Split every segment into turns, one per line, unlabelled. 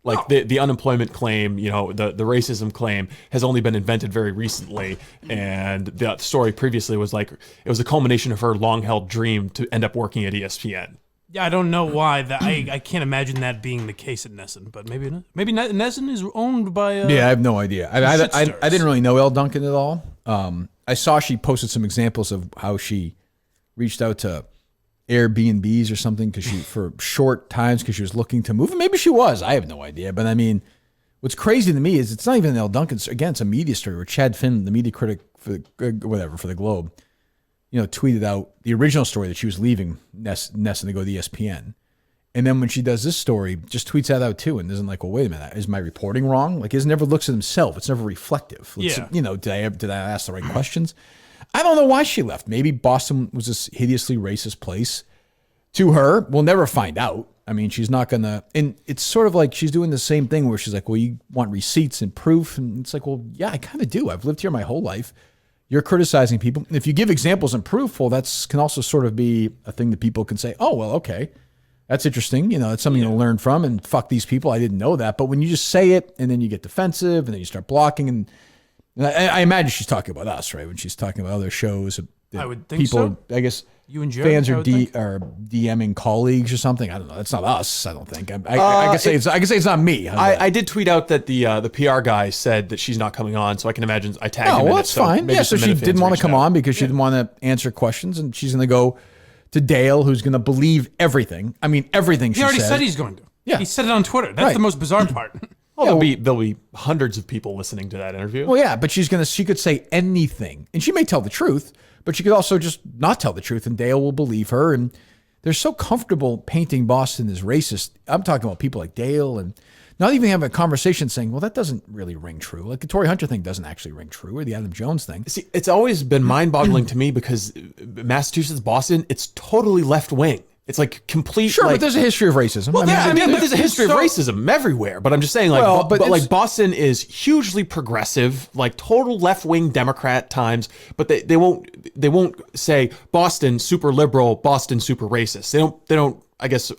Like the unemployment claim, you know, the racism claim has only been invented very recently. And the story previously was like, it was a culmination of her long-held dream to end up working at ESPN.
Yeah, I don't know why. I can't imagine that being the case at NESN, but maybe not. Maybe NESN is owned by...
yeah, I have no idea. I didn't really know Elle Duncan at all. I saw she posted some examples of how she reached out to Airbnbs or something for short times because she was looking to move. And maybe she was. I have no idea. But I mean, what's crazy to me is it's not even Elle Duncan. Again, it's a media story where Chad Finn, the media critic for the Globe, you know, tweeted out the original story that she was leaving NESN to go to ESPN. And then when she does this story, just tweets that out too and isn't like, well, wait a minute, is my reporting wrong? Like, it never looks at himself. It's never reflective. You know, did I ask the right questions? I don't know why she left. Maybe Boston was this hideously racist place to her. We'll never find out. I mean, she's not going to, and it's sort of like she's doing the same thing where she's like, well, you want receipts and proof. And it's like, well, yeah, I kind of do. I've lived here my whole life. You're criticizing people. If you give examples and proof, well, that's can also sort of be a thing that people can say, oh, well, okay, that's interesting. You know, it's something to learn from and fuck these people. I didn't know that. But when you just say it and then you get defensive and then you start blocking and I imagine she's talking about us, right? When she's talking about other shows.
I would think
people,
so.
I guess
you and Jerry,
fans are DMing colleagues or something. I don't know. That's not us, I don't think. I can say it's not me.
I did tweet out that the PR guy said that she's not coming on, so I can imagine I tagged him in it.
Oh, well, that's fine. Yeah, so she didn't want to come on because she didn't want to answer questions, and she's going to go to Dale, who's going to believe everything. I mean, everything she said.
He already said he's going to.
Yeah.
He said it on Twitter. That's the most bizarre part.
Well, there'll be hundreds of people listening to that interview.
Well, yeah, but she could say anything, and she may tell the truth, but she could also just not tell the truth, and Dale will believe her. And they're so comfortable painting Boston as racist. I'm talking about people like Dale, and not even having a conversation saying, well, that doesn't really ring true. Like the Tory Hunter thing doesn't actually ring true, or the Adam Jones thing.
See, it's always been mind-boggling to me because Massachusetts, Boston, it's totally left-wing. It's like complete.
Sure, but there's a history of racism.
Well, but there's a history of racism everywhere. But I'm just saying, like, but like Boston is hugely progressive, like total left-wing Democrat times. But they won't say Boston super liberal, Boston super racist. They don't. I guess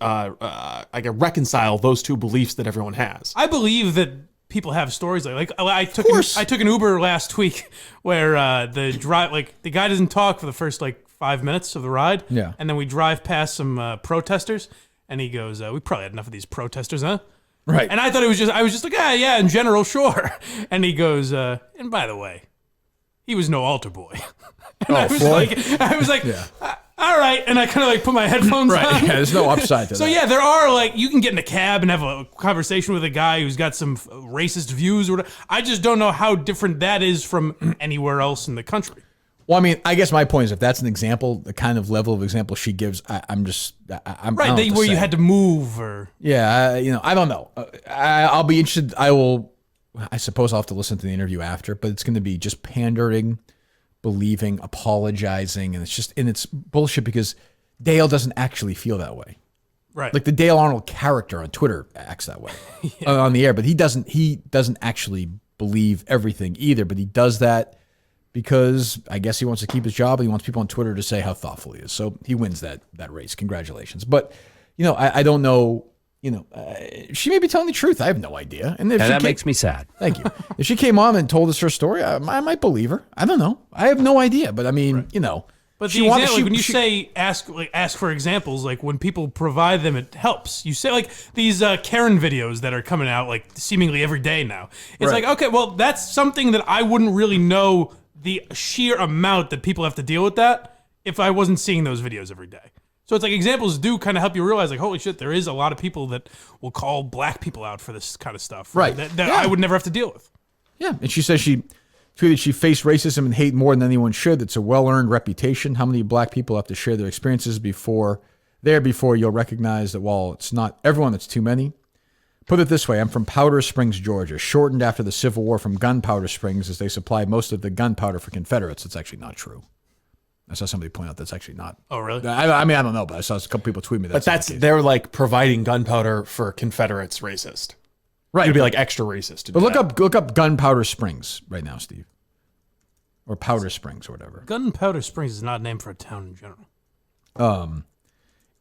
reconcile those two beliefs that everyone has.
I believe that people have stories like I took an Uber last week where the guy doesn't talk for the first 5 minutes of the ride.
Yeah.
And then we drive past some protesters, and he goes, we probably had enough of these protesters, huh?
Right.
And I thought I was just like, yeah, in general, sure. And he goes, and by the way, he was no altar boy. And I was like, yeah. All right. And I kind of put my headphones on.
Yeah, there's no upside to that.
So yeah, there are you can get in a cab and have a conversation with a guy who's got some racist views or whatever. I just don't know how different that is from anywhere else in the country.
Well, I mean, I guess my point is if that's an example, the kind of level of example she gives, I'm
right, where you had to move or...
Yeah, I don't know. I'll be interested. I suppose I'll have to listen to the interview after, but it's going to be just pandering, believing, apologizing, and it's bullshit because Dale doesn't actually feel that way.
Right.
Like the Dale Arnold character on Twitter acts that way on the air, but he doesn't actually believe everything either, but he does that because I guess he wants to keep his job and he wants people on Twitter to say how thoughtful he is. So he wins that race. Congratulations. But, I don't know, she may be telling the truth. I have no idea. And
that makes me sad.
Thank you. If she came on and told us her story, I might believe her. I don't know. I have no idea. But I mean,
But when you say ask for examples, when people provide them, it helps. You say these Karen videos that are coming out seemingly every day now. It's okay, well, that's something that I wouldn't really know the sheer amount that people have to deal with that if I wasn't seeing those videos every day. So it's examples do kind of help you realize holy shit, there is a lot of people that will call black people out for this kind of stuff.
Right.
That I would never have to deal with.
Yeah. And she says she tweeted she faced racism and hate more than anyone should. It's a well-earned reputation. How many black people have to share their experiences before you'll recognize that while it's not everyone, it's too many. Put it this way, I'm from Powder Springs, Georgia, shortened after the Civil War from Gunpowder Springs as they supplied most of the gunpowder for Confederates. It's actually not true. I saw somebody point out that's actually not.
Oh, really?
I mean, I don't know, but I saw a couple people tweet me that.
But they're providing gunpowder for Confederates racist.
Right.
It'd be extra racist.
But look up Gunpowder Springs right now, Steve. Or Powder Springs or whatever.
Gunpowder Springs is not a name for a town in general.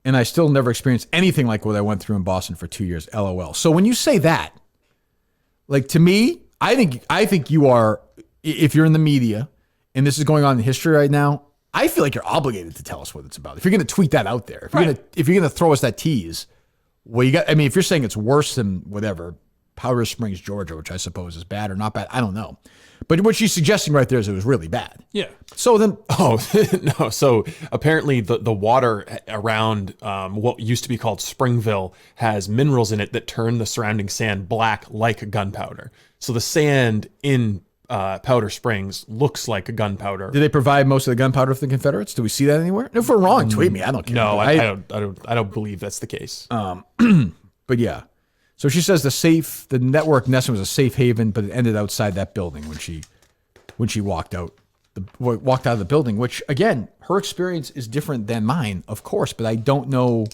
And I still never experienced anything like what I went through in Boston for 2 years, LOL. So when you say that, Like, to me, I think you are, if you're in the media and this is going on in history right now, I feel like you're obligated to tell us what it's about. If you're going to tweet that out there, if you're going to throw us that tease, well, if you're saying it's worse than whatever, Powder Springs, Georgia, which I suppose is bad or not bad, I don't know. But what she's suggesting right there is it was really bad.
Yeah.
So then,
no. So apparently the water around what used to be called Springville has minerals in it that turn the surrounding sand black like gunpowder. So the sand in Powder Springs looks like gunpowder.
Did they provide most of the gunpowder for the Confederates? Do we see that anywhere? If we're wrong, tweet me. I don't care.
No, I don't believe that's the case.
But yeah. So she says the network NESN was a safe haven, but it ended outside that building when she walked out of the building. Which, again, her experience is different than mine, of course. But I don't know.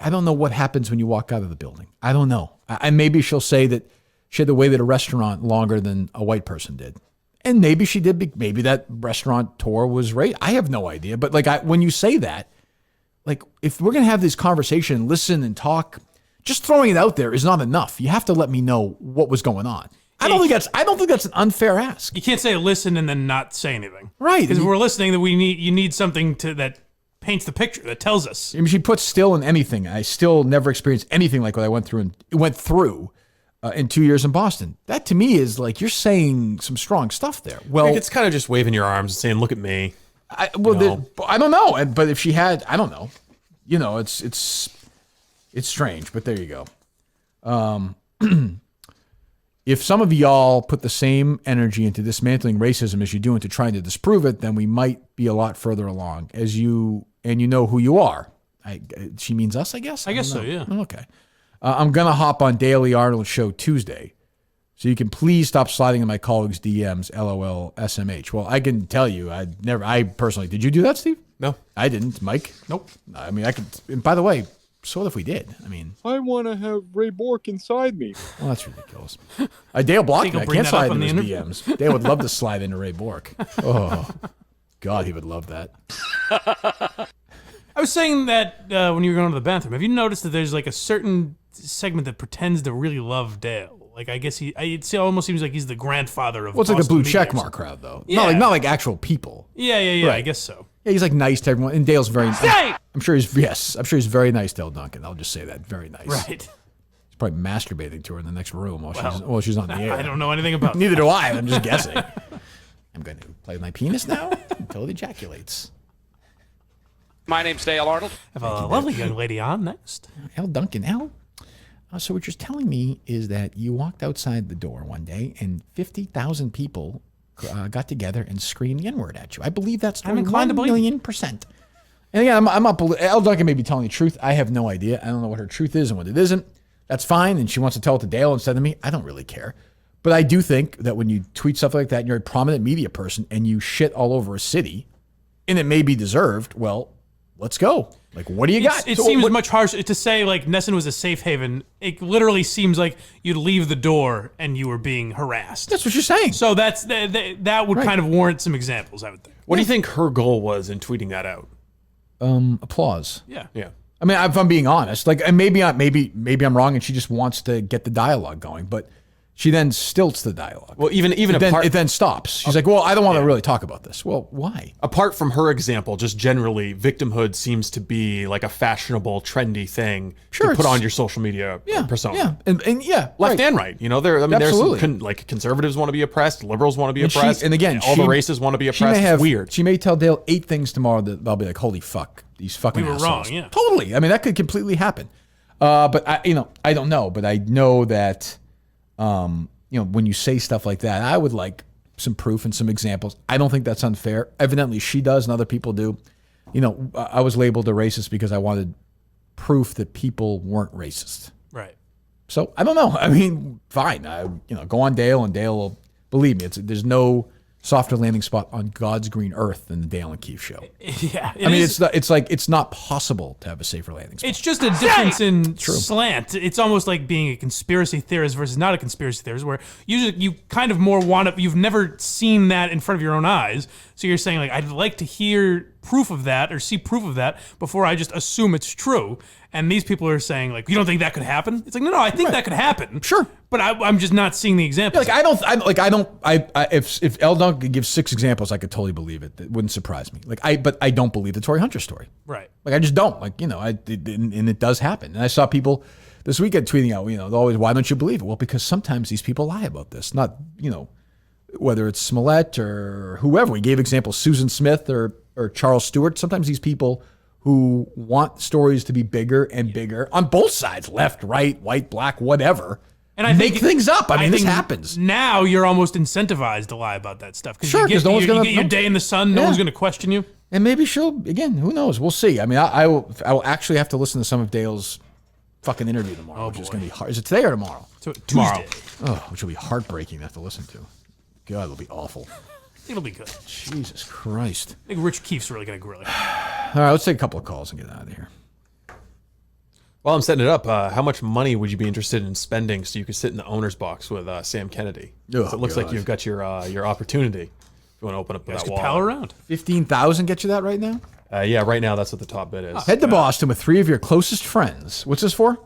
I don't know what happens when you walk out of the building. I don't know. And maybe she'll say that she had to wait at a restaurant longer than a white person did, and maybe she did. Maybe that restaurateur was right. I have no idea. But when you say that, like, if we're gonna have this conversation, listen and talk. Just throwing it out there is not enough. You have to let me know what was going on. I don't think that's an unfair ask.
You can't say listen and then not say anything,
right?
Because we're listening. That you need something that paints the picture, that tells us.
I mean, she puts still in anything. I still never experienced anything like what I went through in 2 years in Boston. That to me is like you're saying some strong stuff there. Well,
it's kind of just waving your arms and saying, "Look at me."
I don't know. But if she had, I don't know. You know, it's strange, but there you go. If some of y'all put the same energy into dismantling racism as you do into trying to disprove it, then we might be a lot further along. And you know who you are. She means us, I guess?
I guess so, yeah.
Okay. I'm going to hop on Daily Arnold Show Tuesday, so you can please stop sliding in my colleagues' DMs, LOL, SMH. Well, I can tell you, I personally, did you do that, Steve?
No.
I didn't. Mike?
Nope.
I mean, and by the way, so what if we did? I mean,
I want to have Ray Bork inside me.
Well, that's ridiculous. Dale blocked me. I can't slide into his DMs. Dale would love to slide into Ray Bork. Oh, God, he would love that.
I was saying that when you were going to the bathroom, have you noticed that there's like a certain segment that pretends to really love Dale? Like, I guess it almost seems like he's the grandfather of.
Well, it's like the blue
media
checkmark crowd, though.
Yeah.
Not like actual people.
Yeah.
Right.
I guess so.
Yeah, he's like nice to everyone, and Dale's very. I'm sure he's very nice to Elle Duncan. I'll just say that, very nice.
Right.
He's probably masturbating to her in the next room while she's on the air.
I don't know anything about.
Neither do I. I'm just guessing. I'm going to play with my penis now until it ejaculates.
My name's Dale Arnold.
I have a lovely young lady on next.
Elle Duncan. Elle? So what you're telling me is that you walked outside the door one day and 50,000 people got together and screamed the N-word at you. I believe that's 1,000,000%. And again, I'm not. Elle Duncan may be telling the truth. I have no idea. I don't know what her truth is and what it isn't. That's fine. And she wants to tell it to Dale instead of me. I don't really care. But I do think that when you tweet stuff like that and you're a prominent media person and you shit all over a city, and it may be deserved, well, let's go. Like, what do you got?
It seems much harsher to say, like, NESN was a safe haven. It literally seems like you'd leave the door and you were being harassed.
That's what you're saying.
So that would kind of warrant some examples, I would think.
What do you think her goal was in tweeting that out?
Applause.
Yeah.
I mean, if I'm being honest, like, and maybe I'm wrong, and she just wants to get the dialogue going, but she then stilts the dialogue.
Well,
it then stops. She's like, "Well, I don't want to really talk about this." Well, why?
Apart from her example, just generally, victimhood seems to be like a fashionable, trendy thing to put on your social media persona.
Yeah, and
left and right. You know, there's some like conservatives want to be oppressed, liberals want to be oppressed,
and again,
all the races want to be oppressed. It's weird.
She may tell Dale 8 things tomorrow that I'll be like, "Holy fuck, these fucking assholes."
We were wrong. Yeah,
totally. I mean, that could completely happen. But I don't know. But I know that. When you say stuff like that, I would like some proof and some examples. I don't think that's unfair. Evidently, she does, and other people do. I was labeled a racist because I wanted proof that people weren't racist.
Right.
So I don't know. I mean, fine. Go on Dale, and Dale will believe me. There's no softer landing spot on God's green earth than the Dale and Keefe show.
Yeah.
It's not possible to have a safer landing spot.
It's just a difference in slant. It's almost like being a conspiracy theorist versus not a conspiracy theorist, where usually you kind of more you've never seen that in front of your own eyes. So you're saying, like, I'd like to hear proof of that or see proof of that before I just assume it's true. And these people are saying, like, you don't think that could happen? It's like, no, I think that could happen.
Sure.
But I'm just not seeing the examples.
If Elle Duncan could give 6 examples, I could totally believe it. It wouldn't surprise me. But I don't believe the Tory Hunter story.
Right.
Like, I just don't. Like, and it does happen. And I saw people this weekend tweeting out, always, why don't you believe it? Well, because sometimes these people lie about this. Not, whether it's Smollett or whoever. We gave examples, Susan Smith or Charles Stewart. Sometimes these people who want stories to be bigger and bigger on both sides, left, right, white, black, whatever, and I make things up. I mean, this happens.
Now you're almost incentivized to lie about that stuff.
Sure, because no one's going to...
You get your day in the sun, no one's going to question you.
And maybe she'll, again, who knows? We'll see. I mean, I will actually have to listen to some of Dale's fucking interview tomorrow, which is going to be hard. Is it today or tomorrow?
Tomorrow.
Oh, which will be heartbreaking to have to listen to. God, it'll be awful.
It'll be good.
Jesus Christ.
I think Rich Keefe's really going to grill you.
All right, let's take a couple of calls and get out of here.
While I'm setting it up, how much money would you be interested in spending so you could sit in the owner's box with Sam Kennedy?
Oh,
it looks like you've got your opportunity. If you want to open up that wall.
Pal around.
15,000 get you that right now?
Yeah, right now that's what the top bid is.
Head to Boston with 3 of your closest friends. What's this for?